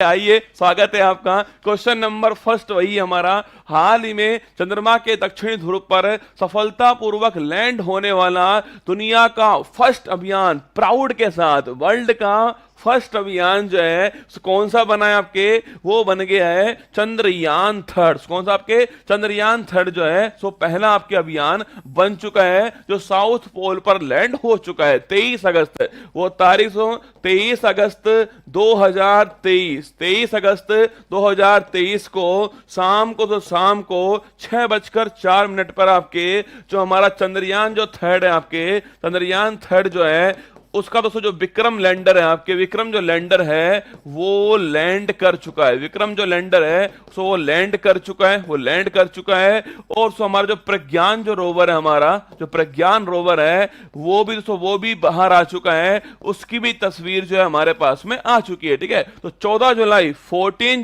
आइए, स्वागत है आपका। क्वेश्चन नंबर फर्स्ट वही हमारा, हाल ही में चंद्रमा के दक्षिणी ध्रुव पर सफलतापूर्वक लैंड होने वाला दुनिया का फर्स्ट अभियान प्राउड के साथ, वर्ल्ड का फर्स्ट अभियान जो है कौन सा बना है आपके, वो बन गया है चंद्रयान थर्ड। कौन सा आपके, चंद्रयान थर्ड जो है सो पहला आपके अभियान बन चुका है, जो साउथ पोल पर लैंड हो चुका है 23 अगस्त। वो तारीख 23 अगस्त 2023, 23 अगस्त 2023 को शाम को 6:04 पर आपके जो हमारा चंद्रयान जो थर्ड है, आपके चंद्रयान थर्ड जो है उसका दोस्तों जो विक्रम लैंडर है, आपके विक्रम जो लैंडर है वो लैंड कर चुका है। विक्रम जो लैंडर है सो वो लैंड कर चुका है, वो लैंड कर चुका है। और सो हमारा जो प्रज्ञान जो रोवर है, हमारा जो प्रज्ञान रोवर है वो भी दोस्तों वो भी बाहर आ चुका है, उसकी भी तस्वीर जो है हमारे पास में आ चुकी है। ठीक है, तो 14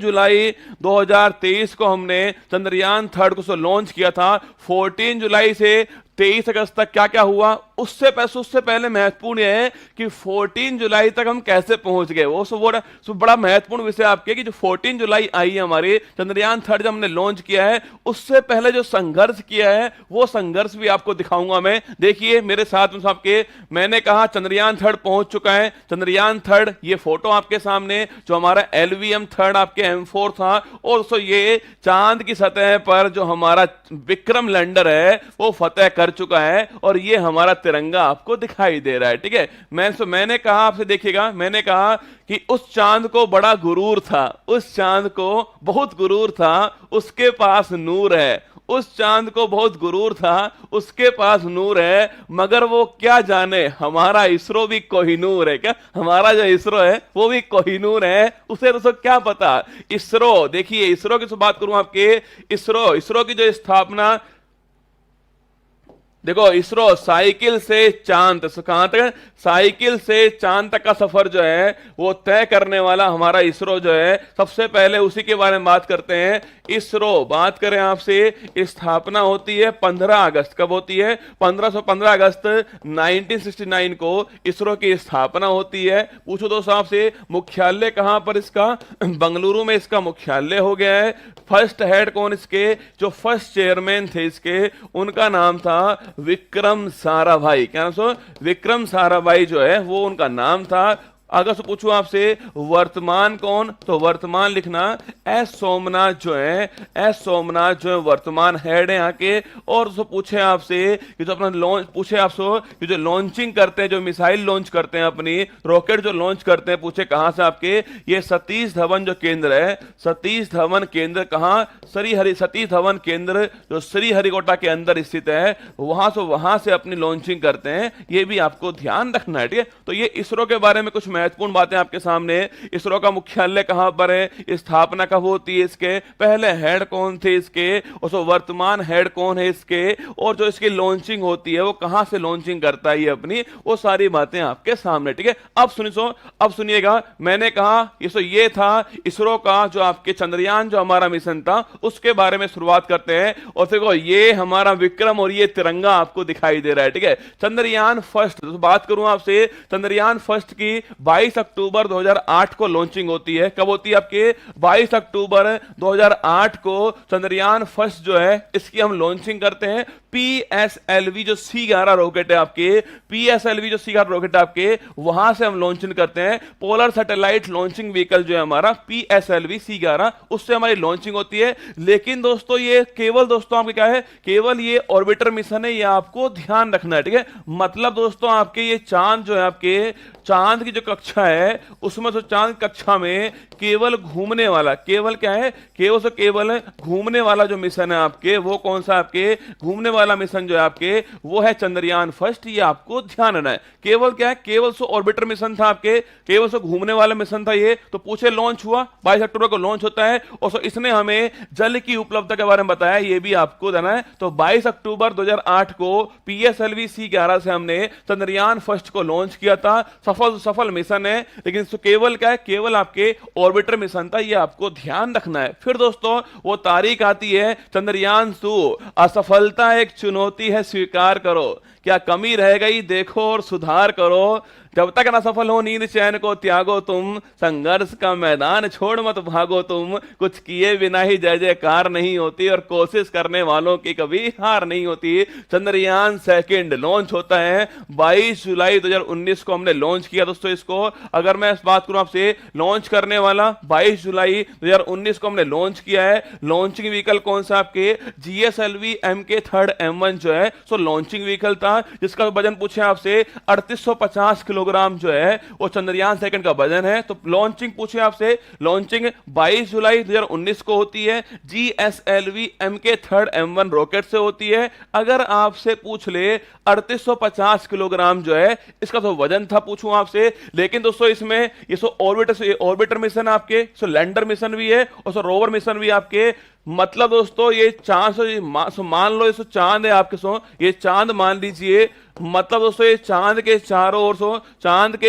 जुलाई 2023 को हमने चंद्रयान थर्ड को लॉन्च किया था। 14 जुलाई से 23 अगस्त तक क्या क्या हुआ, उससे पहले महत्वपूर्ण यह है कि 14 जुलाई तक हम कैसे पहुंच गए। वो बड़ा महत्वपूर्ण विषय आपके कि जो 14 जुलाई आई है हमारे चंद्रयान थर्ड जब हमने लॉन्च किया है, उससे पहले जो संघर्ष किया है वो संघर्ष भी आपको दिखाऊंगा मैं। देखिए मेरे साथ में आपके, मैंने कहा चंद्रयान थर्ड पहुंच चुका है। चंद्रयान थर्ड, ये फोटो आपके सामने जो हमारा LVM थर्ड आपके M4 था, और सो ये चांद की सतह पर जो हमारा विक्रम लैंडर है वो फतेह कर चुका है, और ये हमारा तिरंगा आपको दिखाई दे रहा है। ठीक है, मैंने कहा आपसे, देखिएगा मैंने कहा कि उस चांद को बड़ा गुरूर था, उस चांद को बहुत गुरूर था, उसके पास नूर है। उस चांद को बहुत गुरूर था, उसके पास नूर है, मगर वो क्या जाने हमारा इसरो भी कोहिनूर है। क्या हमारा जो इसरो है वो भी कोहिनूर है, उसे तो क्या पता। इसरो, देखिए इसरो की बात करूं आपके, इसरो की जो स्थापना, देखो इसरो साइकिल से चांद, कहां तक, साइकिल से चांद तक का सफर जो है वो तय करने वाला हमारा इसरो जो है, सबसे पहले उसी के बारे में बात करते हैं। इसरो बात करें आपसे, स्थापना होती है 15 अगस्त, कब होती है, 15 अगस्त 1969 को इसरो की स्थापना होती है। पूछो दोस्तों आपसे, मुख्यालय कहां पर इसका, बंगलुरु में इसका मुख्यालय हो गया है। फर्स्ट हेड कौन इसके, जो फर्स्ट चेयरमैन थे इसके, उनका नाम था विक्रम साराभाई। क्या नाम, सो विक्रम साराभाई जो है वो उनका नाम था। अगर पूछूं आपसे वर्तमान कौन, तो वर्तमान लिखना एस सोमनाथ जो है, एस सोमनाथ जो है वर्तमान हेड है यहाँ के। और सो पूछे आपसे कि जो अपना लॉन्च, पूछे आपसे कि जो लॉन्चिंग करते हैं, जो मिसाइल लॉन्च करते हैं, अपनी रॉकेट जो लॉन्च करते हैं, पूछे कहां से आपके, ये सतीश धवन जो केंद्र है, सतीश धवन केंद्र कहां, सतीश धवन केंद्र जो श्रीहरिकोटा के अंदर स्थित है, वहां से अपनी लॉन्चिंग करते हैं। ये भी आपको ध्यान रखना है। ठीक है, तो ये इसरो के बारे में कुछ महत्वपूर्ण बातें आपके सामने। इसरो का मुख्यालय कहां पर है, स्थापना कब होती है इसके, पहले हेड कौन थे इसके, और सो वर्तमान हेड कौन है इसके, और जो इसकी लॉन्चिंग होती है वो कहां से लॉन्चिंग करता है ये अपनी, वो सारी बातें आपके सामने। ठीक है, अब सुनिएगा, मैंने कहा ये था इसरो का जो आपके चंद्रयान जो हमारा मिशन था उसके बारे में शुरुआत करते हैं। और देखो ये हमारा विक्रम और ये तिरंगा आपको दिखाई दे रहा है। ठीक है, चंद्रयान फर्स्ट, तो बात करूं आपसे, चंद्रयान फर्स्ट की 22 अक्टूबर 2008 को लॉन्चिंग होती है। कब होती है आपके, 22 अक्टूबर 2008 को चंद्रयान फर्स्ट जो है इसकी हम लॉन्चिंग करते हैं। PSLV जो C11 रॉकेट है आपके, PSLV जो C11 रॉकेट है आपके, वहां से हम लॉन्चिंग करते हैं। पोलर सैटेलाइट लॉन्चिंग व्हीकल जो है हमारा PSLV C11, उससे हमारी लॉन्चिंग होती है। लेकिन दोस्तों ये केवल दोस्तों आपके क्या है, केवल ये ऑर्बिटर मिशन है, ये आपको ध्यान रखना है। ठीक है, मतलब दोस्तों आपके ये चांद जो है, आपके चांद की जो कक्षा है उसमें तो चांद कक्षा में केवल घूमने वाला, केवल क्या है, केवल घूमने वाला जो मिशन है आपके, वो कौन सा आपके, घूमने वाला मिशन जो है आपके वो है चंद्रयान फर्स्ट। ये आपको ध्यान रखना है। केवल क्या है, केवल सो ऑर्बिटर मिशन था आपके, केवल सो घूमने वाला मिशन था ये। तो पूछे लॉन्च हुआ 22 अक्टूबर को लॉन्च होता है, और सो इसने हमें जल की उपलब्धता के बारे में बताया, ये भी आपको देना है। तो 22 अक्टूबर 2008 को PSLV C11 से हमने चंद्रयान फर्स्ट को लॉन्च किया था। सफल मिशन है, लेकिन केवल क्या है, केवल आपके ऑर्बिटर मिशन था, ये आपको ध्यान रखना है। फिर दोस्तों वो तारीख आती है चंद्रयान 2, असफलता एक चुनौती है स्वीकार करो। क्या कमी रह गई देखो और सुधार करो, जब तक न सफल हो नींद चैन को त्यागो तुम, संघर्ष का मैदान छोड़ मत भागो तुम, कुछ किए बिना ही जय जयकार नहीं होती और कोशिश करने वालों की कभी हार नहीं होती। चंद्रयान सेकंड लॉन्च होता है 22 जुलाई 2019 को हमने लॉन्च किया दोस्तों इसको। अगर मैं इस बात करूं आपसे, लॉन्च करने वाला 22 जुलाई 2019 को हमने लॉन्च किया है। लॉन्चिंग व्हीकल कौन सा आपके GSLV MK3 M1 जो है सो लॉन्चिंग व्हीकल था, जिसका वजन पूछे आपसे 3850 किलोग्राम जो है वो चंद्रयान सेकंड का वजन है। तो लॉन्चिंग पूछे आपसे, लॉन्चिंग 22 जुलाई 2019 को होती है, GSLV MK3 M1 रॉकेट से होती है। अगर आपसे पूछ ले 3850 किलोग्राम जो है इसका तो वजन था पूछूं आपसे, लेकिन दोस्तों इसमें ये सो ऑर्बिटर मिशन आपके, सो लैंडर मिशन भी है और सो रोवर मिशन भी आपके। मतलब दोस्तों ये चांद मान लो ये चांद है आपके, ये चांद मान लीजिए। मतलब दोस्तों ये चांद के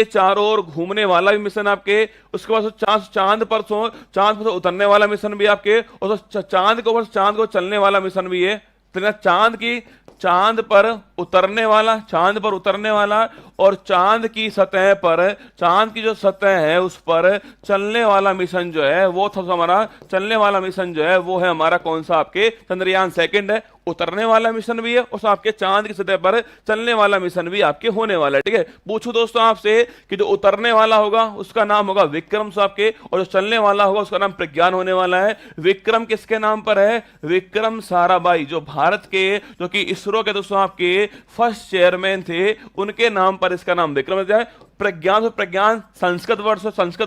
चारों ओर घूमने वाला भी मिशन आपके, उसके बाद चांद पर उतरने वाला मिशन भी आपके, और चांद को चलने वाला मिशन भी है। तो चांद पर उतरने वाला और चांद की सतह पर, चांद की जो सतह है उस पर चलने वाला मिशन जो है वो था हमारा, चलने वाला मिशन जो है वो है हमारा कौन सा आपके चंद्रयान सेकंड है। उतरने वाला मिशन भी है और आपके चांद की सतह पर चलने वाला मिशन भी आपके होने वाला है। ठीक है, पूछूं दोस्तों आपसे कि जो उतरने वाला होगा उसका नाम होगा विक्रम आपके, और जो चलने वाला होगा उसका नाम प्रज्ञान होने वाला है। विक्रम किसके नाम पर है? विक्रम साराभाई, जो भारत के, जो कि इसरो के दोस्तों आपके फर्स्ट चेयरमैन थे, उनके नाम पर इसका नाम विक्रम है। प्रज्ञान संस्कृत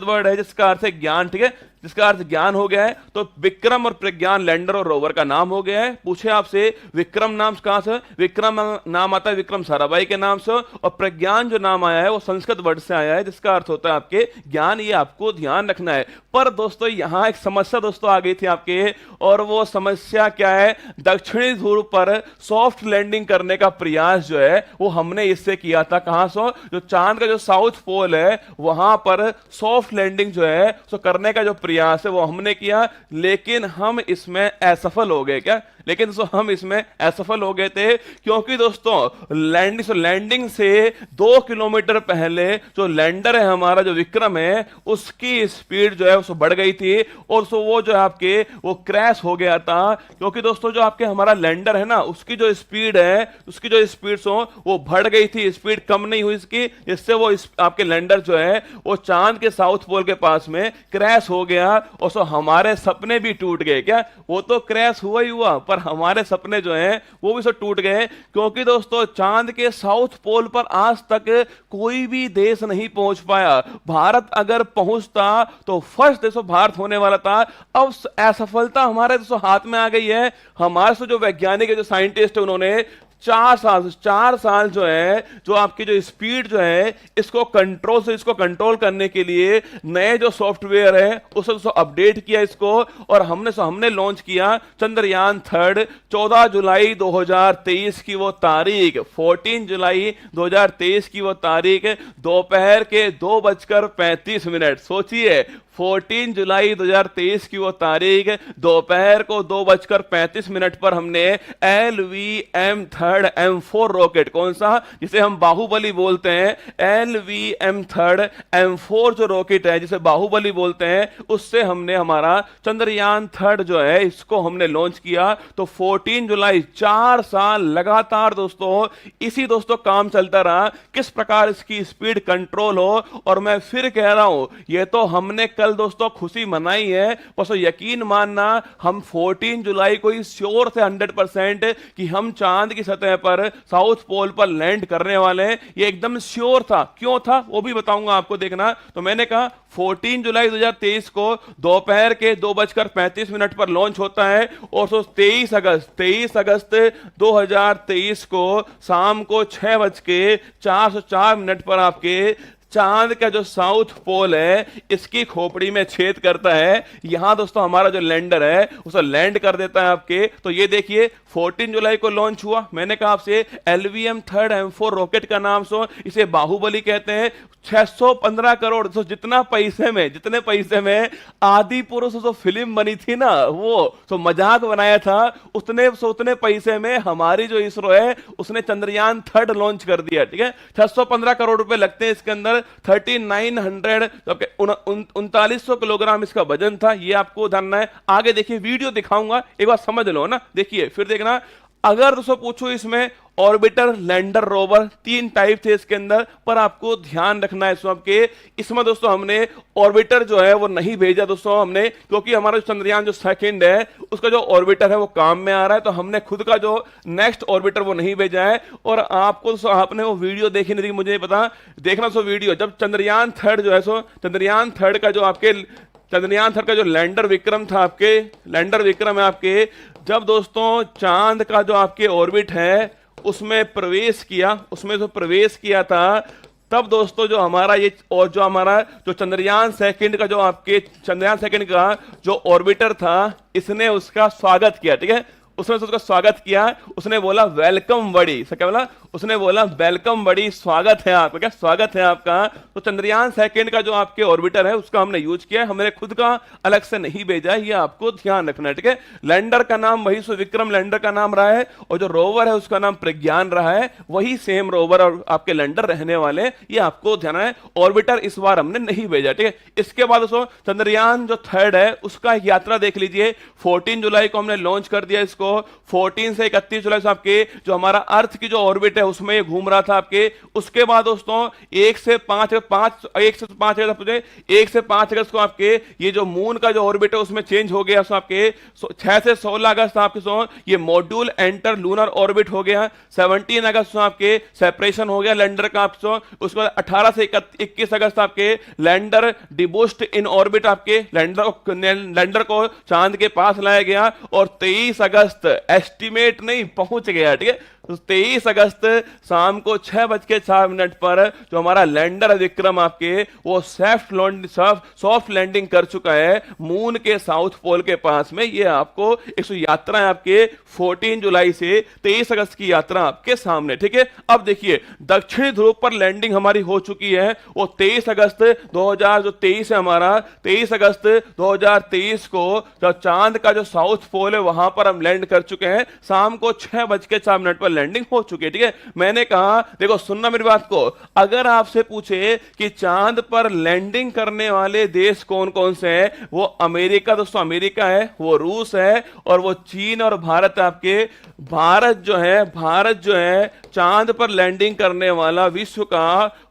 वर्ड है जिसका अर्थ है ज्ञान। ठीक है, जिसका अर्थ ज्ञान हो गया है, तो विक्रम और प्रज्ञान लैंडर और रोवर का नाम हो गया है। पूछे आपसे विक्रम नाम कहां से? विक्रम नाम आता है विक्रम साराभाई के नाम से, और प्रज्ञान जो नाम आया है वो संस्कृत वर्ड से आया है जिसका अर्थ होता है आपके ज्ञान। ये आपको ध्यान रखना है। पर दोस्तों यहां एक समस्या दोस्तों आ गई थी आपके, और वो समस्या क्या है? दक्षिणी ध्रुव पर सॉफ्ट लैंडिंग करने का प्रयास जो है वो हमने इससे किया था। कहां से? जो चांद का जो साउथ पोल है वहां पर सॉफ्ट लैंडिंग जो है सो करने का जो प्रयास है वो हमने किया, लेकिन हम इसमें असफल हो गए। क्या? लेकिन हम इसमें असफल हो गए थे क्योंकि दोस्तों लैंडिंग से 2 किलोमीटर पहले जो लैंडर है हमारा, जो विक्रम है, उसकी स्पीड जो है उसको बढ़ गई थी, और वो जो है आपके वो क्रैश हो गया था। क्योंकि दोस्तों जो आपके हमारा लैंडर है ना, उसकी जो स्पीड वो बढ़ गई थी, स्पीड कम नहीं हुई इसकी, जिससे वो आपके लैंडर जो है वो चांद के साउथ पोल के पास में क्रैश हो गया, और हमारे सपने भी टूट गए। क्या? वो तो क्रैश हुआ ही हुआ, पर हमारे सपने जो हैं वो भी सब टूट गए। क्योंकि दोस्तों चांद के साउथ पोल पर आज तक कोई भी देश नहीं पहुंच पाया। भारत अगर पहुंचता तो फर्स्ट देश भारत होने वाला था। अब असफलता हमारे दोस्तों हाथ में आ गई है। हमारे से जो वैज्ञानिक है, जो साइंटिस्ट है, उन्होंने 4 साल जो है, जो आपकी जो स्पीड जो है इसको कंट्रोल करने के लिए नए जो सॉफ्टवेयर है उसे अपडेट किया इसको, और हमने लॉन्च किया चंद्रयान 3 14 जुलाई 2023 की वो तारीख, 14 जुलाई 2023 की वो तारीख, दोपहर के 2:35। सोचिए 14 जुलाई 2023 की वो तारीख, दोपहर को 2:35 पर हमने LVM3 M4 रॉकेट, कौन सा? जिसे हम बाहुबली बोलते हैं, LVM3 M4 जो रॉकेट है जिसे बाहुबली बोलते हैं, उससे हमने हमारा चंद्रयान 3 जो है इसको हमने लॉन्च किया। तो 14 जुलाई 4 साल लगातार दोस्तों इसी काम चलता रहा, किस प्रकार इसकी स्पीड कंट्रोल हो। और मैं फिर कह रहा हूं, ये तो हमने कल दोस्तों खुशी मनाई है, बस यकीन मानना हम 14 जुलाई को ही श्योर थे 100% कि हम चांद की सतह पर साउथ पोल पर लैंड करने वाले हैं। ये एकदम श्योर था। क्यों था वो भी बताऊंगा आपको, देखना। तो मैंने कहा 14 जुलाई 2023 को दोपहर के 2:35 पर लॉन्च होता है, और 23 अगस्त 2023 को शाम को 6:04 पर आपके चांद का जो साउथ पोल है इसकी खोपड़ी में छेद करता है। यहां दोस्तों हमारा जो लैंडर है उसे लैंड कर देता है आपके। तो ये देखिए 14 जुलाई को लॉन्च हुआ। मैंने कहा आपसे LVM 3rd M4 रॉकेट का नाम सो इसे बाहुबली कहते हैं। 615 करोड़ तो जितने पैसे में आदि पुरुष जो फिल्म बनी थी ना, वो तो मजाक बनाया था, उतने पैसे में हमारी जो इसरो है उसने चंद्रयान 3rd लॉन्च कर दिया। ठीक है, 615 करोड़ रुपए लगते हैं इसके अंदर। 3900 3900 किलोग्राम इसका वजन था। ये आपको जानना है। आगे देखिए, वीडियो दिखाऊंगा, एक बार समझ लो ना। देखिए फिर देखना। अगर दोस्तों पूछो इसमें ऑर्बिटर, लैंडर, रोवर 3 टाइप थे इसके अंदर, पर आपको ध्यान रखना है इसमें दोस्तों हमने ऑर्बिटर जो है वो नहीं भेजा दोस्तों हमने, क्योंकि हमारा चंद्रयान जो सेकंड है उसका जो ऑर्बिटर है वो काम में आ रहा है। तो हमने खुद का जो नेक्स्ट ऑर्बिटर वो नहीं भेजा है। और आपको आपने वो वीडियो देखी नहीं, मुझे नहीं पता, देखना वीडियो जब चंद्रयान 3rd जो है चंद्रयान 3rd का जो आपके चंद्रयान 3rd का जो लैंडर विक्रम था, आपके लैंडर विक्रम है आपके, जब दोस्तों चांद का जो आपके ऑर्बिट है उसमें प्रवेश किया था, तब दोस्तों जो हमारा ये और जो हमारा जो चंद्रयान सेकंड का जो आपके चंद्रयान सेकंड का जो ऑर्बिटर था, इसने उसका स्वागत किया। ठीक है, उसने उसका स्वागत किया। उसने बोला वेलकम बड़ी, क्या बोला उसने? बोला वेलकम बड़ी, स्वागत है आपका, क्या स्वागत है आपका। तो चंद्रयान सेकंड का जो आपके ऑर्बिटर है उसका हमने यूज किया है, हमने खुद का अलग से नहीं भेजा है, ये आपको ध्यान रखना है। ठीक है, लैंडर का नाम वही विक्रम लैंडर का नाम रहा है, और जो रोवर है उसका नाम प्रज्ञान रहा है, वही सेम रोवर और आपके लैंडर रहने वाले, ये आपको ध्यान है। ऑर्बिटर इस बार हमने नहीं भेजा। ठीक है, इसके बाद दोस्तों चंद्रयान जो 3rd है उसका एक यात्रा देख लीजिए। 14 जुलाई को हमने लॉन्च कर दिया इसको। 14 से 31 जुलाई से आपके जो हमारा अर्थ की जो ऑर्बिट है उसमें ये घूम रहा था आपके। उसके बाद दोस्तों 1 से 5 अगस्त को आपके ये जो मून का जो ऑर्बिट है उसमें चेंज हो गया। आपके 6 से 16 अगस्त आपके ये मॉड्यूल एंटर लूनर ऑर्बिट हो गया। 17 अगस्त आपके सेपरेशन हो गया लैंडर का। उसके बाद 18 से 21 अगस्त आपके लैंडर डिबूस्ट इन ऑर्बिट, आपके लैंडर को चांद के पास लाया गया। और 23 अगस्त एस्टिमेट नहीं पहुंच गया। ठीक है, तो 23 अगस्त शाम को 6:04 पर जो हमारा लैंडर विक्रम आपके वो सॉफ्ट लैंडिंग कर चुका है मून के साउथ पोल के पास में। ये आपको एक यात्रा है आपके 14 जुलाई से 23 अगस्त की यात्रा आपके सामने। ठीक है, अब देखिए दक्षिणी ध्रुव पर लैंडिंग हमारी हो चुकी है। वो 23 अगस्त 2023 है हमारा, 23 अगस्त 2023 को जो चांद का जो साउथ पोल है वहां पर हम लैंड कर चुके हैं। शाम को 6:04 पर लैंडिंग हो चुकी है। ठीक है, मैंने कहा देखो सुनना मेरी बात को, अगर आपसे पूछे कि चांद पर लैंडिंग करने वाले देश कौन कौन से हैं, वो अमेरिका दोस्तों अमेरिका है, वो रूस है, और वो चीन और भारत आपके। भारत जो है चांद पर लैंडिंग करने वाला विश्व का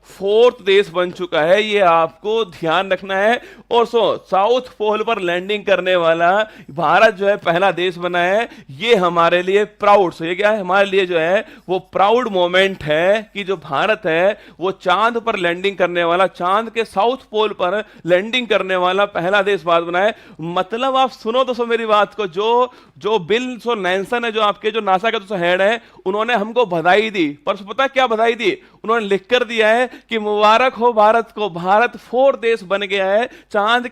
4th देश बन चुका है, ये आपको ध्यान रखना है। और साउथ पोल पर लैंडिंग करने वाला भारत जो है पहला देश बना है। ये हमारे लिए प्राउड, ये क्या है हमारे लिए जो है वो प्राउड मोमेंट है कि जो भारत है वो चांद पर लैंडिंग करने वाला, चांद के साउथ पोल पर लैंडिंग करने वाला पहला देश भारत बना है। मतलब आप सुनो दोस्तों मेरी बात को, जो बिल नैल्सन है, जो आपके जो नासा का दोस्तों हेड है, उन्होंने हमको बधाई दी। पर पता क्या बधाई दी? उन्होंने लिख कर दिया है कि मुबारक हो भारत को, भारत 4th देश बन गया है चांद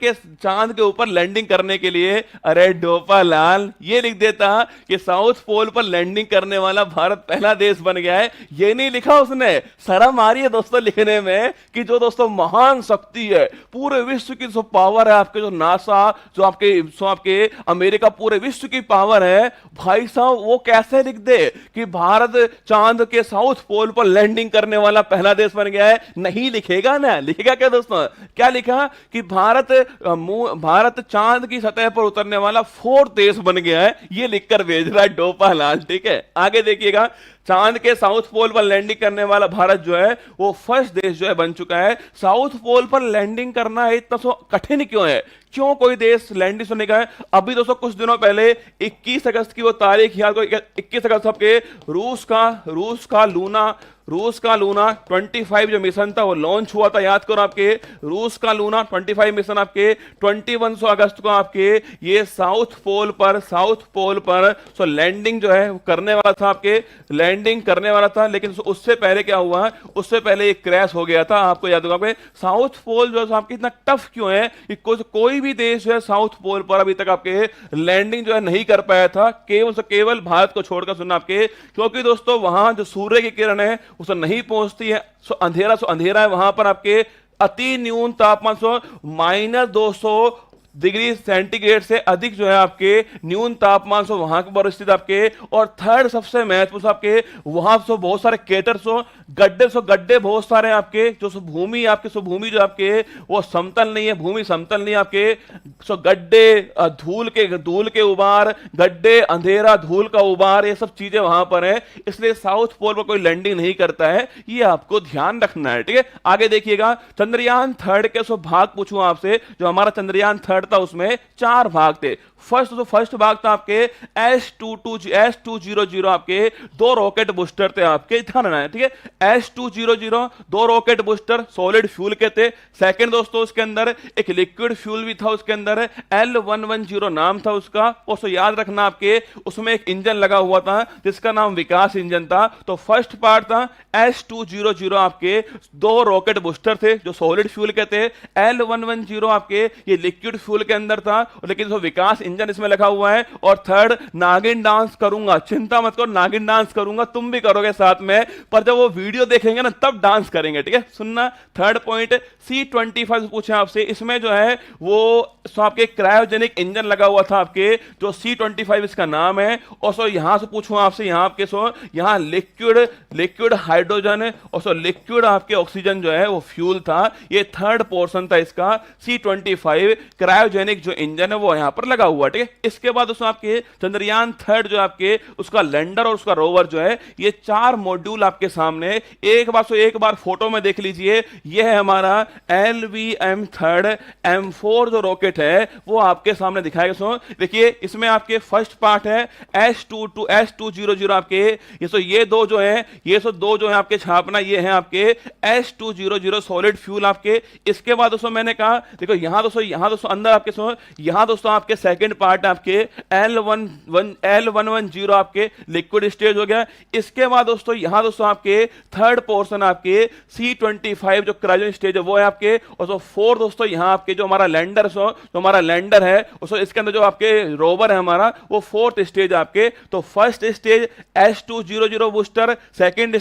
के ऊपर लैंडिंग करने के लिए। अरे डोपा लाल, ये लिख देता कि साउथ पोल पर लैंडिंग करने वाला भारत पहला देश बन गया है, ये नहीं लिखा उसने। शर्म आ रही है दोस्तों लिखने में कि जो दोस्तों महान शक्ति है, पूरे विश्व की जो पावर है, आपके जो नासा, जो आपके अमेरिका, पूरे विश्व की पावर है, भाई साहब वो कैसे लिख दे कि भारत चांद के साउथ पोल पर लैंडिंग करने वाला पहला देश बन गया है? नहीं लिखेगा ना, लिखेगा क्या दोस्तों? क्या लिखा कि भारत चांद की सतह पर उतरने वाला 4th देश बन गया है, ये लिखकर भेज रहा है डोपा लाल। ठीक है, आगे देखिएगा, चांद के साउथ पोल पर लैंडिंग करने वाला भारत जो है वो 1st देश जो है बन चुका है। साउथ पोल पर लैंडिंग करना इतना कठिन क्यों है? क्यों कोई देश लैंडिंग होने का है? अभी दोस्तों कुछ दिनों पहले 21 अगस्त की वो तारीख याद करो, 21 अगस्त आपके रूस का रूस का लूना 25 जो मिशन था वो लॉन्च हुआ था, याद करो आपके रूस का लूना 25 मिशन आपके 21 अगस्त को आपके ये साउथ पोल पर सो लैंडिंग जो है वो करने वाला था, आपके लैंडिंग करने वाला था, लेकिन उससे पहले क्या हुआ, उससे पहले एक क्रैश हो गया था। आपको याद होगा साउथ पोल जो है आपके इतना टफ क्यों है कि कोई भी देश जो है साउथ पोल पर अभी तक आपके लैंडिंग जो है नहीं कर पाया था, केवल भारत को छोड़कर, सुनना आपके, क्योंकि दोस्तों वहां जो सूर्य की किरण है उसे नहीं पहुंचती है, सो अंधेरा है वहां पर आपके, अति न्यून तापमान सो -200 डिग्री सेंटीग्रेड से अधिक जो है आपके न्यून तापमान से वहां पर स्थित आपके। और थर्ड सबसे महत्वपूर्ण आपके वहां से बहुत सारे केटर गड्ढे बहुत सारे आपके, जो भूमि जो आपके वो समतल नहीं है, भूमि समतल नहीं है आपके, गड्ढे, धूल के उबार, गड्ढे, अंधेरा, धूल का उबार, ये सब चीजें वहां पर है, इसलिए साउथ पोल पर कोई लैंडिंग नहीं करता है, ये आपको ध्यान रखना है, ठीक है। आगे देखिएगा चंद्रयान थर्ड के भाग पूछूं आपसे, जो हमारा चंद्रयान थर्ड था उसमें 4 भाग थे। फर्स्ट भाग था आपके S200 आपके 2 रॉकेट बूस्टर थे आपके, ध्यान रखना है, ठीक है। S200 2 rocket booster solid fuel के थे। सेकंड दोस्तों उसके अंदर एक लिक्विड फ्यूल भी था, उसके अंदर L110 नाम था उसका, उसको याद रखना आपके, उसमें एक इंजन लगा हुआ था जिसका नाम विकास इंजन था। तो फर्स्ट पार्ट था S200 आपके 2 रॉकेट बूस्टर थे जो सॉलिड फ्यूल के थे, L110 आपके ये लिक्विड फ्यूल के अंदर था, लेकिन जो विकास इंजन इसमें लगा हुआ है। और थर्ड नागिन डांस करूंगा, चिंता मत करो, नागिन डांस करूंगा, तुम भी करोगे साथ में, पर जब वो वीडियो देखेंगे ना तब डांस करेंगे, ठीक है। सुनना, थर्ड पॉइंट C25 पूछे आपसे, इसमें जो है वो आपके क्रायोजेनिक इंजन लगा हुआ था आपके, जो C25 इसका नाम है। और सो यहां से पूछूं आपसे, यहां आपके यहां लिक्विड हाइड्रोजन और लिक्विड आपके ऑक्सीजन जो है वो फ्यूल था, ये थर्ड पोर्शन था इसका C25 क्रायोजेनिक जो इंजन है वो यहां पर लगा हुआ, ठीक है। इसके बाद उसमें आपके चंद्रयान थर्ड जो आपके उसका लैंडर और उसका रोवर जो है, ये 4 मॉड्यूल आपके सामने, एक बार फोटो में देख लीजिए, ये है हमारा LVM थर्ड M4 जो रॉकेट है वो आपके सामने दिखाएगा। देखिए इसमें आपके फर्स्ट पार्ट है S200 आपके, ये दो जो है आपके छापना, ये है आपके S200 सॉलिड फ्यूल आपके। इसके बाद दोस्तों मैंने कहा, देखो यहां दोस्तों अंदर आपके यहां दोस्तों आपके सेकंड पार्ट आपके L110 आपके लिक्विड स्टेज हो गया। इसके बाद दोस्तों यहां दोस्तों आपके थर्ड पोर्शन आपके C25 जो क्रायोजेनिक स्टेज है वो है आपके। और फोर्थ दोस्तों यहां आपके जो हमारा लैंडर है उसको, इसके अंदर जो आपके रोवर है हमारा, वो फोर्थ स्टेज आपके। तो first stage S200 booster, second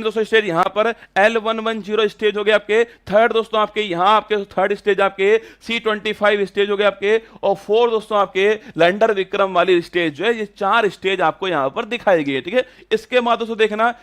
दोस्तों स्टेज यहां पर L110 स्टेज हो गया आपके। थर्ड दोस्तों आपके यहां आपके थर्ड स्टेज आपके C25 स्टेज हो गया आपके। और फोर्थ दोस्तों आपके लैंडर विक्रम वाली स्टेज जो है, ये 4 स्टेज आपको यहां पर दिखाई गई है, ठीक है। इसके बाद दोस्तों देखना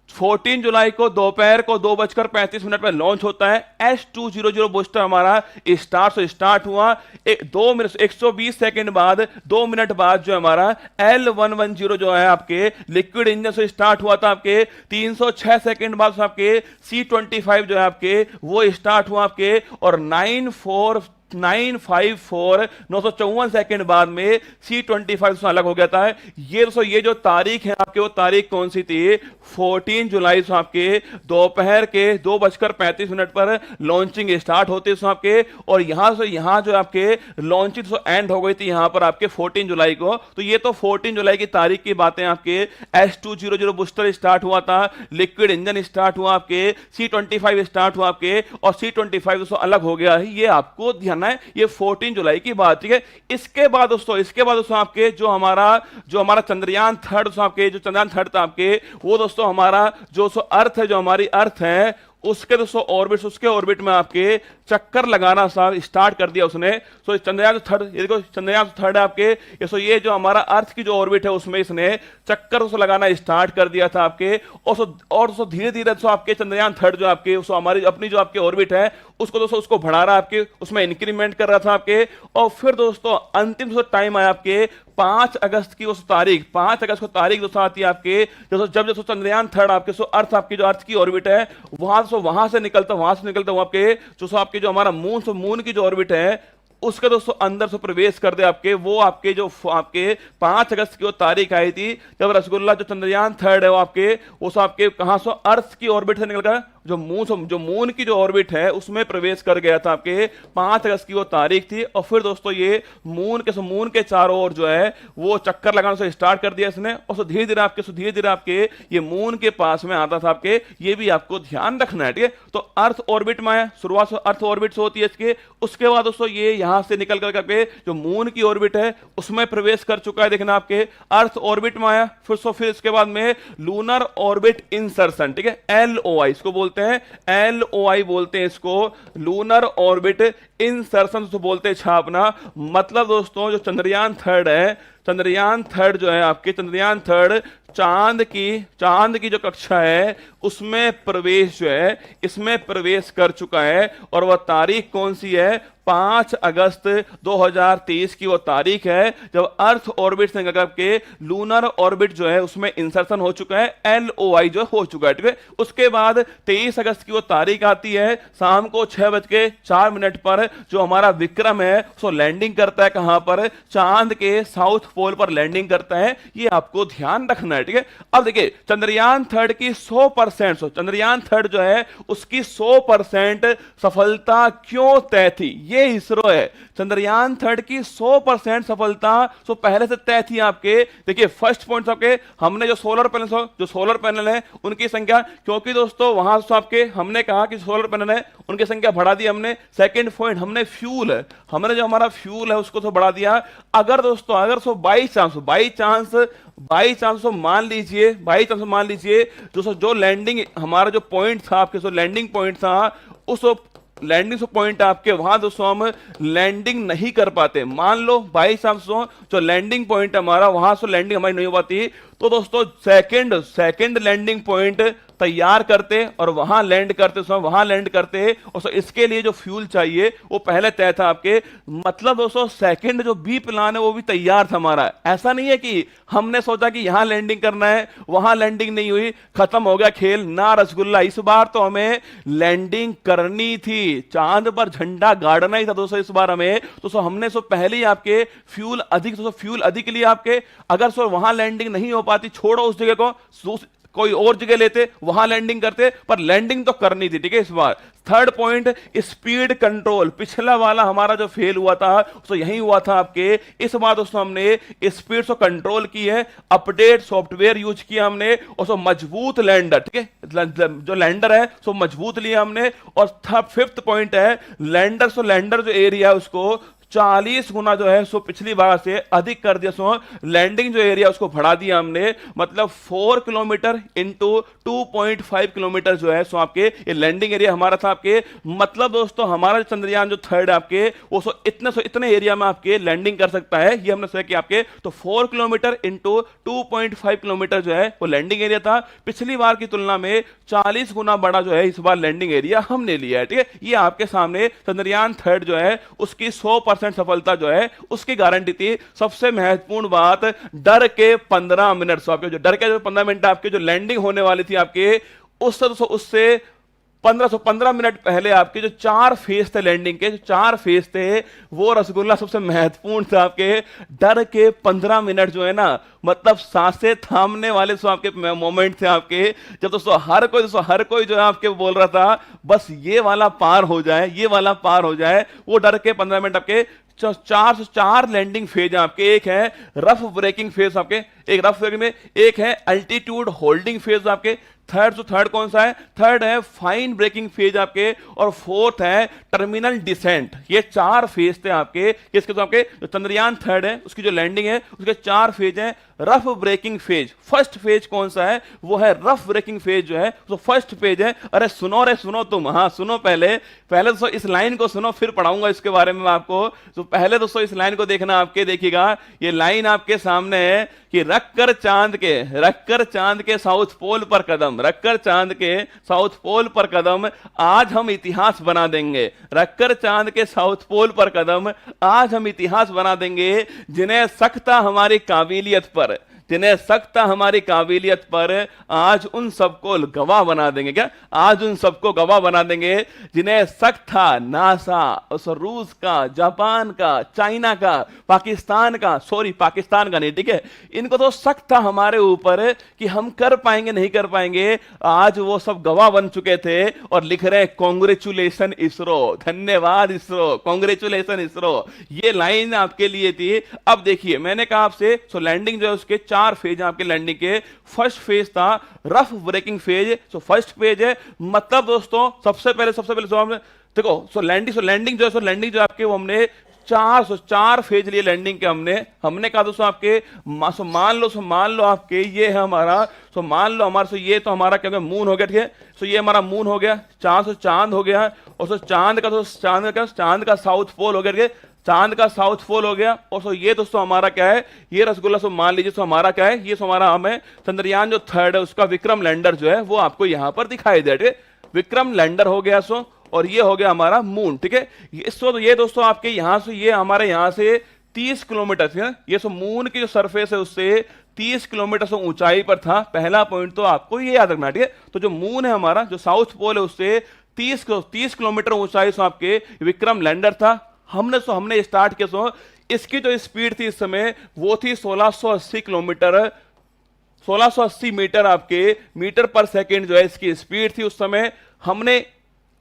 14 जुलाई को दोपहर को 2:35 पर लॉन्च होता है S200 बूस्टर हमारा स्टार्ट हुआ 120 सेकंड बाद, 2 मिनट बाद जो हमारा L110 जो है आपके लिक्विड इंजन से स्टार्ट हुआ था आपके। 306 सेकंड बाद आपके C25 जो है आपके वो स्टार्ट हुआ आपके। और 954 सेकंड बाद में C25 अलग हो गया था। ये दोस्तों ये जो तारीख है आपके, वो तारीख कौन सी थी? 14 जुलाई से आपके दोपहर के 2:35 पर लॉन्चिंग स्टार्ट होती है आपके। और यहां से यहां जो आपके लॉन्चिंग एंड हो गई थी यहां पर आपके 14 जुलाई को। तो ये तो 14 जुलाई की तारीख की बातें आपके। S200 बूस्टर स्टार्ट हुआ था, लिक्विड इंजन स्टार्ट हुआ आपके, C25 स्टार्ट हुआ आपके, और C25 अलग हो गया है, ये आपको ध्यान है। ये 14 जुलाई की बात, ठीक है। इसके बाद दोस्तों आपके जो हमारा चंद्रयान थर्ड आपके, जो चंद्रयान थर्ड था आपके, वो दोस्तों हमारा जो अर्थ है, जो हमारी अर्थ है उसके दोस्तों उसके ऑर्बिट में आपके चक्कर लगाना स्टार्ट कर दिया उसने। सो चंद्रयान थर्ड, ये देखो चंद्रयान थर्ड है आपके, ये जो हमारा अर्थ की जो ऑर्बिट है उसमें इसने चक्कर उसको लगाना स्टार्ट कर दिया था आपके। और धीरे धीरे आपके चंद्रयान थर्ड जो आपके हमारी अपनी जो आपके ऑर्बिट है उसको दोस्तों उसको बढ़ा रहा आपके, उसमें इंक्रीमेंट कर रहा था आपके। और फिर दोस्तों अंतिम टाइम आया आपके 5 अगस्त की उस तारीख, 5 अगस्त को तारीख दोस्तों आती है आपके, जब चंद्रयान थर्ड आपके अर्थ आपकी जो अर्थ की ऑर्बिट है वहां से निकलता हुआ आपके जो हमारा मून की जो ऑर्बिट है उसके दोस्तों अंदर से प्रवेश कर दे आपके, वो आपके जो आपके 5 अगस्त की वो तारीख आई थी जब रसगुल्ला जो चंद्रयान 3 है वो आपके आपके कहां से अर्थ की ऑर्बिट से निकलकर जो मून की जो ऑर्बिट है उसमें प्रवेश कर गया था। आपके 5 अगस्त की वो तारीख थी। और फिर दोस्तों ये मून के चारों ओर जो है वो चक्कर लगाना से स्टार्ट कर दिया इसने, और धीरे धीरे आपके ये मून के पास में आता था आपके। ये भी आपको ध्यान रखना है, ठीक है। तो अर्थ ऑर्बिट में आया, शुरुआत से अर्थ ऑर्बिट से होती है इसके। उसके बाद दोस्तों ये यहां से निकल करके जो मून की ऑर्बिट है उसमें प्रवेश कर चुका है। देखना आपके अर्थ ऑर्बिट में आया, फिर इसके बाद में लूनर ऑर्बिट इंसर्शन, ठीक है, LOI इसको बोलते हैं, LOI बोलते हैं इसको, लूनर ऑर्बिट इंसर्शन तो बोलते हैं छापना। मतलब दोस्तों जो चंद्रयान 3 है, चंद्रयान 3 जो है आपके, चंद्रयान 3 चांद की जो कक्षा है उसमें प्रवेश जो है इसमें प्रवेश कर चुका है। और वह तारीख कौन सी है? 5 अगस्त 2023 की वो तारीख है जब अर्थ ऑर्बिट से निकल के लूनर ऑर्बिट जो है उसमें इंसर्शन हो चुका है, LOI जो हो चुका है, ठीक है। उसके बाद 23 अगस्त की वो तारीख आती है, शाम को 6:04 पर जो हमारा विक्रम है उसको लैंडिंग करता है। कहां पर? चांद के साउथ पोल पर लैंडिंग करता है। ये आपको ध्यान रखना है, ठीक है। अब देखिए चंद्रयान 3 की 100% चंद्रयान 3 जो है उसकी 100% सफलता क्यों तय थी? ये इसरो है। चंद्रयान 3 की 100% सफलता तो पहले से तय थी आपके। देखिए फर्स्ट पॉइंट आपके, हमने जो सोलर पैनल है उनकी संख्या, क्योंकि दोस्तों वहां से आपके हमने कहा कि सोलर पैनल है उनकी संख्या बढ़ा दी हमने। सेकंड पॉइंट हमने फ्यूल है, हमने जो हमारा फ्यूल है उसको तो बढ़ा दिया। अगर दोस्तों बाई चांस मान लीजिए दोस्तों जो लैंडिंग हमारा जो पॉइंट था आपके, जो लैंडिंग पॉइंट था उस लैंडिंग पॉइंट आपके वहां दोस्तों हम लैंडिंग नहीं कर पाते। मान लो बाई चांस जो लैंडिंग पॉइंट हमारा वहां से लैंडिंग हमारी नहीं हो पाती, तो दोस्तों सेकंड लैंडिंग पॉइंट तैयार करते और वहां लैंड करते और इसके लिए जो फ्यूल चाहिए वो पहले तय था आपके। मतलब दोस्तों सेकंड जो बी प्लान है वो भी तैयार था हमारा। ऐसा नहीं है कि हमने सोचा कि यहां लैंडिंग करना है, वहां लैंडिंग नहीं हुई, खत्म हो गया खेल ना रसगुल्ला। इस बार तो हमें लैंडिंग करनी थी, चांद पर झंडा गाड़ना ही था दोस्तों इस बार हमें। तो हमने पहले ही आपके फ्यूल अधिक लिए आपके। अगर वहां लैंडिंग नहीं हो पाती, छोड़ो उस जगह को, कोई और जगह लेते, वहां लैंडिंग करते, पर लैंडिंग तो करनी थी, ठीक है। इस बार थर्ड पॉइंट स्पीड कंट्रोल, पिछला वाला हमारा जो फेल हुआ था तो यही हुआ था आपके। इस बार दोस्तों हमने स्पीड को कंट्रोल की है, अपडेट सॉफ्टवेयर यूज किया हमने, और मजबूत लैंडर, ठीक है, जो लैंडर है सो मजबूत लिया हमने। और फिफ्थ पॉइंट है लैंडर जो एरिया उसको 40 गुना जो है सो पिछली बार से अधिक कर दिया। सो लैंडिंग जो एरिया उसको बढ़ा दिया हमने, मतलब 4 किलोमीटर इंटू 2.5 किलोमीटर जो है सो आपके ये लैंडिंग एरिया हमारा था आपके। मतलब दोस्तों हमारा चंद्रयान जो 3 आपके वो इतने एरिया में आपके लैंडिंग कर सकता है, ये हमने सोचा कि आपके। तो 4 किलोमीटर इंटू 2.5 किलोमीटर जो है वो लैंडिंग एरिया था। पिछली बार की तुलना में 40 गुना बड़ा जो है इस बार लैंडिंग एरिया हमने लिया है, ठीक है। ये आपके सामने चंद्रयान 3 जो है उसकी 100% सफलता जो है उसकी गारंटी थी। सबसे महत्वपूर्ण बात, डर के 15 मिनट आपके, जो डर के जो 15 मिनट आपके जो लैंडिंग होने वाली थी आपके, उससे 15 मिनट पहले आपके जो 4 फेज थे लैंडिंग के, जो 4 फेज थे वो रसगुल्ला सबसे महत्वपूर्ण था आपके। डर के 15 मिनट जो है ना, मतलब सांसें थामने वाले आपके मोमेंट थे आपके, जब दोस्तों हर कोई जो है आपके बोल रहा था बस ये वाला पार हो जाए। वो डर के 15 मिनट आपके 4 लैंडिंग फेज है आपके। एक है रफ ब्रेकिंग फेज आपके, एक रफ ब्रेकिंग में, एक है अल्टीट्यूड होल्डिंग फेज आपके। थर्ड कौन सा है? थर्ड है फाइन ब्रेकिंग फेज आपके, और फोर्थ है टर्मिनल डिसेंट। ये 4 फेज थे आपके किसके, तो आपके जो चंद्रयान 3 है उसकी जो लैंडिंग है उसके 4 फेज है। Rough breaking phase, first phase कौन सा है? वो है रफ ब्रेकिंग फेज जो है तो फर्स्ट फेज है। अरे सुनो तुम, हाँ सुनो, पहले दोस्तों इस लाइन को सुनो, फिर पढ़ाऊंगा इसके बारे में आपको। तो पहले दोस्तों इस लाइन को देखना आपके, देखिएगा ये लाइन आपके सामने है कि रखकर चांद के साउथ पोल पर कदम, रखकर चांद के साउथ पोल पर कदम, आज हम इतिहास बना देंगे। रखकर चांद के साउथ पोल पर कदम, आज हम इतिहास बना देंगे। जिन्हें शक था हमारी काबिलियत पर, जिन्हें शक था हमारी काबिलियत पर, आज उन सबको गवाह बना देंगे। क्या? आज उन सबको गवाह बना देंगे जिन्हें शक था नासा, उस रूस का, जापान का, चाइना का, पाकिस्तान का, सॉरी पाकिस्तान का नहीं, ठीक है, इनको तो शक था हमारे ऊपर कि हम कर पाएंगे नहीं कर पाएंगे, आज वो सब गवाह बन चुके थे और लिख रहे हैं कांग्रेचुलेशन इसरो, धन्यवाद इसरो, कांग्रेचुलेशन इसरो। ये लाइन आपके लिए थी। अब देखिए मैंने कहा आपसे, सो लैंडिंग जो है उसके 4 फेज आपके लैंडिंग के। फर्स्ट फेज था rough breaking phase, so first phase है, मतलब दोस्तों सबसे पहले सो हमने देखो, सो लैंडिंग जो है, लैंडिंग जो आपके वो हमने 4 फेज लिए लैंडिंग के। हमने कहा दोस्तों आपके मान लो आपके ये है हमारा, सो मान लो हमारा, सो ये तो हमारा क्या मून हो गया, ठीक है, सो ये हमारा मून हो गया, चांद हो गया, और सो चांद का साउथ पोल हो गया, ठीक है, चांद का साउथ पोल हो गया। और सो ये दोस्तों हमारा क्या है, ये रसगुल्ला, सो मान लीजिए सो हमारा क्या है, ये सो हमारा हमें चंद्रयान जो 3 है उसका विक्रम लैंडर जो है वो आपको यहां पर दिखाई दे, ठीक है, विक्रम लैंडर हो गया। सो और ये हो गया हमारा मून, ठीक है। ये दोस्तों आपके यहां से, ये हमारे यहां से 30 किलोमीटर है, ये सो मून की जो सरफेस है उससे 30 किलोमीटर से ऊंचाई पर था। पहला पॉइंट तो आपको ये याद रखना, ठीक है। तो जो मून है हमारा, जो साउथ पोल है उससे 30 किलोमीटर ऊंचाई से आपके विक्रम लैंडर था। हमने स्टार्ट किया, सो इसकी जो स्पीड थी इस समय वो थी 1680 किलोमीटर, 1680 मीटर आपके मीटर पर सेकेंड जो है इसकी स्पीड थी उस समय। हमने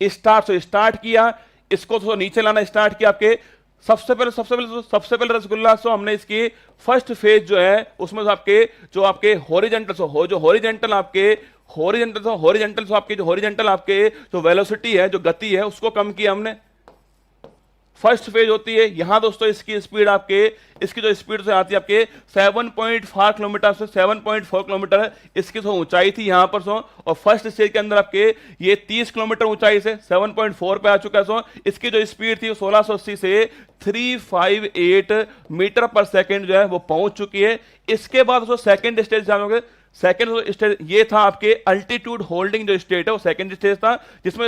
स्टार्ट किया, इसको तो नीचे लाना स्टार्ट किया आपके। सबसे पहले रसगुल्ला, सो हमने इसकी फर्स्ट फेज जो है उसमें आपके जो आपके हॉरिजॉन्टल आपके जो वेलोसिटी है, जो गति है, उसको कम किया हमने। फर्स्ट फेज होती है यहां दोस्तों, इसकी स्पीड आपके, इसकी जो स्पीड से आती है आपके 7.4 किलोमीटर से 7.4 किलोमीटर इसकी तो ऊंचाई थी यहां पर। सो और फर्स्ट स्टेज के अंदर आपके ये 30 किलोमीटर ऊंचाई से 7.4 पे आ चुका है। सो इसकी जो स्पीड थी 1680 से 358 मीटर पर सेकेंड जो है वो पहुंच चुकी है। इसके बाद उसको सेकेंड स्टेज जाओगे, सेकेंड स्टेज ये था आपके अल्टीट्यूड होल्डिंग जो स्टेट है, वो सेकेंड स्टेज था, जिसमें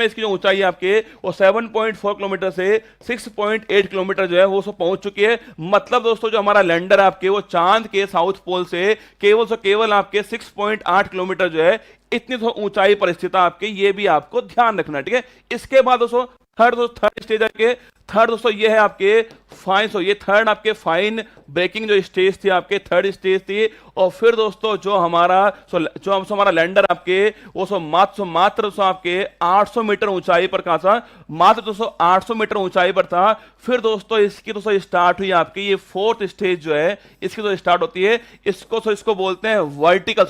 इसकी जो ऊंचाई है आपके वो 7.4 किलोमीटर से 6.8 किलोमीटर जो है वो सब पहुंच चुकी है। मतलब दोस्तों जो हमारा लैंडर आपके वो चांद के साउथ पोल से केवल आपके 6.8 किलोमीटर जो है इतनी तो ऊंचाई पर स्थित आपके, ये भी आपको ध्यान रखना, ठीक है। इसके बाद दोस्तों थर्ड स्टेज है, थर्ड दोस्तों ये है आपके फाइन, सो ये थर्ड आपके फाइन ब्रेकिंग जो स्टेज थी आपके, थर्ड स्टेज थी। और फिर दोस्तों जो हमारा लैंडर आपके वो मात्र आपके 800 मीटर ऊंचाई पर कहां था, मात्र दोस्तों 800 मीटर ऊंचाई पर था। फिर दोस्तों इसकी दोस्तों स्टार्ट हुई आपकी ये फोर्थ स्टेज जो है, इसकी तो स्टार्ट होती है, इसको बोलते हैं वर्टिकल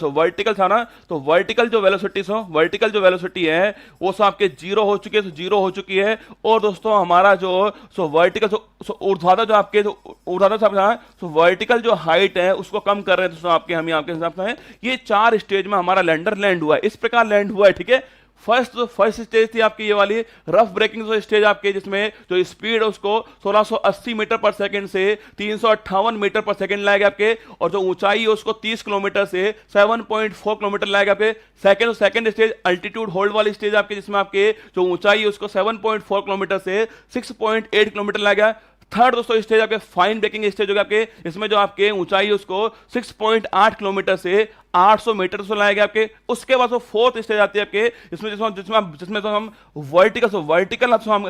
था ना, तो वर्टिकल जो वेलोसिटी है वो सो आपके जीरो हो चुकी है। और दोस्तों हमारा जो ऊर्ध्वाधर जो आपके वर्टिकल जो हाइट है उसको कम कर रहे हैं दोस्तों आपके, हम आपके हिसाब से हैं। ये 4 स्टेज में हमारा लैंडर लैंड हुआ है, इस प्रकार लैंड हुआ है, ठीक है। फर्स्ट स्टेज थी आपकी ये वाली रफ ब्रेकिंग जो स्टेज आपके, जिसमें जो स्पीड है उसको 1680 मीटर पर सेकंड से 358 मीटर पर सेकंड लाएगा आपके, और जो ऊंचाई है उसको 30 किलोमीटर से 7.4 किलोमीटर लाएगा आपके। सेकंड स्टेज अल्टीट्यूड होल्ड वाली स्टेज आपके, जिसमें आपके जो ऊंचाई है उसको 7.4 किलोमीटर से 6.8 किलोमीटर लाएगा। थर्ड दोस्तों स्टेज आपके फाइन ब्रेकिंग स्टेज होगा आपके, इसमें जो आपके ऊंचाई है उसको 6.8 किलोमीटर से 800 मीटर से लाएगा आपके। उसके बाद फोर्थ स्टेज आती है आपके, जिसमें तो हम वर्टिकल हम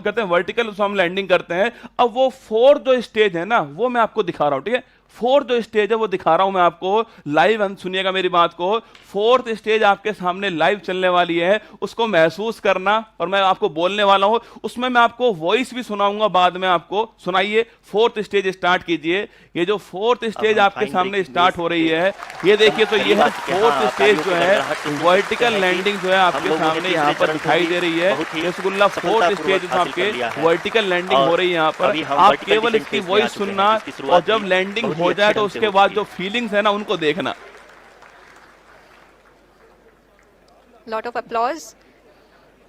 करते हैं, वर्टिकल हम लैंडिंग करते हैं। अब वो फोर्थ जो स्टेज है ना वो मैं आपको दिखा रहा हूं, ठीक है। फोर्थ जो स्टेज है वो दिखा रहा हूं मैं आपको लाइव, सुनिएगा मेरी बात को। फोर्थ स्टेज आपके सामने लाइव चलने वाली है, उसको महसूस करना, और मैं आपको बोलने वाला हूं, उसमें मैं आपको वॉइस भी सुनाऊंगा बाद में, आपको सुनाइए। फोर्थ स्टेज स्टार्ट कीजिए। ये जो फोर्थ स्टेज आपके सामने स्टार्ट हो रही है, ये देखिए, तो ये है फोर्थ स्टेज जो है वर्टिकल लैंडिंग जो है आपके सामने यहाँ पर दिखाई दे रही है। रसगुल्ला फोर्थ स्टेज आपके वर्टिकल लैंडिंग हो रही है यहाँ पर। आप केवल इसकी वॉइस सुनना, और जब लैंडिंग हो जाए तो उसके बाद जो फीलिंग्स है ना उनको देखना। Lot of applause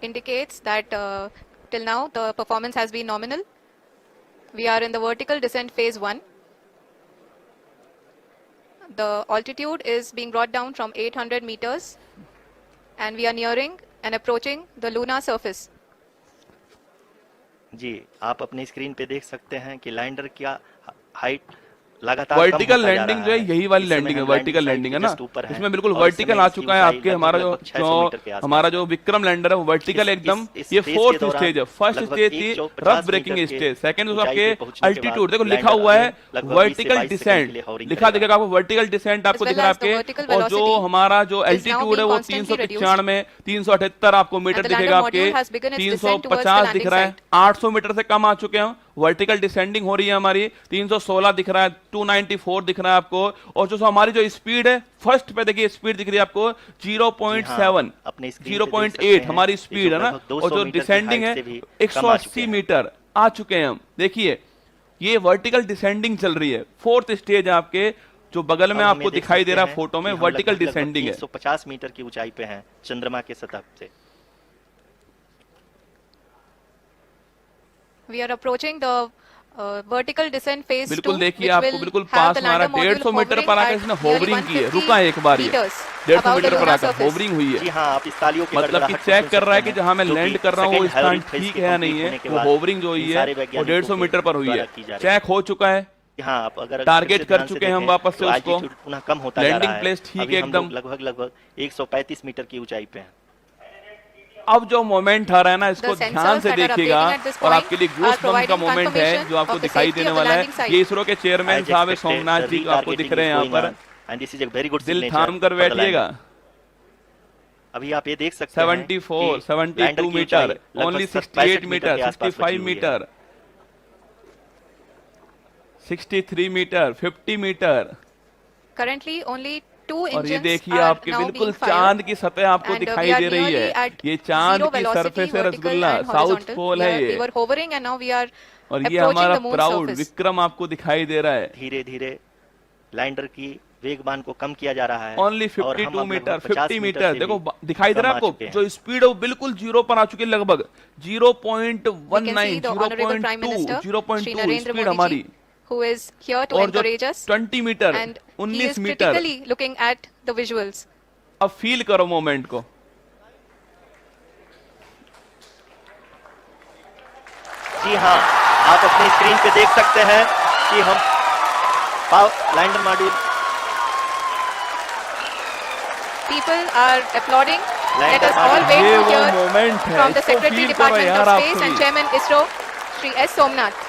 indicates that till now the performance has been nominal. We are in the vertical descent phase 1. The altitude is being brought down from 800 meters and we are nearing and approaching the lunar surface. जी, आप अपनी screen पे देख सकते हैं कि lander क्या height लगातार vertical landing जो है यही वाली लैंडिंग है, वर्टिकल लैंडिंग है ना, इसमें बिल्कुल वर्टिकल आ चुका है आपके हमारा जो विक्रम लैंडर है वो वर्टिकल एकदम। ये फोर्थ स्टेज है, फर्स्ट स्टेज थी रफ ब्रेकिंग स्टेज, सेकंड आपके अल्टीट्यूड देखो लिखा हुआ है वर्टिकल डिसेंट, लिखा दिखेगा आपको वर्टिकल डिसेंट आपको दिख रहा है आपके, और जो हमारा जो एल्टीट्यूड है वो 395 378 आपको मीटर दिखेगा आपके, 350 दिख रहा है, 800 मीटर से कम आ चुके हैं, वर्टिकल डिसेंडिंग हो रही है हमारी, 316 दिख रहा है, 294 दिख रहा है आपको, और जो हमारी जो स्पीड है फर्स्ट पे देखिए स्पीड दिख रही है आपको 0.7 0.8 हमारी स्पीड है ना, और जो डिसेंडिंग है 180 मीटर आ चुके हैं हम। देखिए ये वर्टिकल डिसेंडिंग चल रही है, फोर्थ स्टेज है आपके जो बगल में आपको दिखाई दे रहा है फोटो में, वर्टिकल डिसेंडिंग है। 150 मीटर की ऊंचाई पे है चंद्रमा के सतह से। We are approaching the vertical descent phase 2, बिल्कुल देखिए आपको बिल्कुल पास हमारा 150 मीटर पर आकर इसने होवरिंग की है, रुका है एक बार, 150 मीटर पर आकर होवरिंग हुई है। जी हाँ, आप इस तालियों की मतलब कि चेक कर रहा है कि जहां मैं लैंड कर रहा हूँ वो स्थान ठीक है या नहीं है, वो होवरिंग जो हुई है वो 150 मीटर पर हुई है, चेक हो चुका है, हाँ, आप अगर टारगेट कर चुके हैं हम वापस से उसको, पुनः कम होता जा रहा है, लैंडिंग प्लेस ठीक है एकदम, लगभग 135 मीटर की ऊंचाई पे है। अब जो मोमेंट आ रहा है ना इसको ध्यान से देखिएगा, और आपके लिए गूज़बम्प का मोमेंट है जो आपको दिखाई देने वाला है। ये इसरो के चेयरमैन साहब सोमनाथ जी आपको दिख रहे हैं यहाँ पर, दिल थाम कर बैठिएगा। अभी आप ये देख सकते हैं 74 72 metre, only 68 metre, 65 metre, 63 metre, 50 metre. Currently only 2 और ये engines देखिए are आपके now बिल्कुल being fired, चांद की सतह आपको and दिखाई we are दे रही nearly है, at ये चांद zero की velocity, सरफेस है vertical rasgulla, and south horizontal. पोल है We ये, were hovering and now we are और ये approaching हमारा the moon's proud surface. Vikram आपको दिखाई दे रहा है। धीरे धीरे लैंडर की वेगबान को कम किया जा रहा है। ओनली 52 मीटर, 50 मीटर, देखो भी दिखाई दे रहा है कम आ आपको, चुके हैं। जो स्पीड है वो बिल्कुल जीरो पर आ चुकी है, लगभग 0.19 We can see the Honorable Prime Minister, 0.2 Shri Narendra speed Modi हमारी, ji, who is here to और जो encourage us, 20 metre, and he 19 is metre. critically looking at the visuals. अब फील करो मोमेंट को। जी हाँ, आप अपनी स्क्रीन पे देख सकते हैं कि हम lander module, People are applauding. Let us Landar all wait ये to वो hear मोमेंट है, from the इसको Secretary फील करो Department यार of आप Space सभी। and Chairman ISRO, Shri S. Somnath.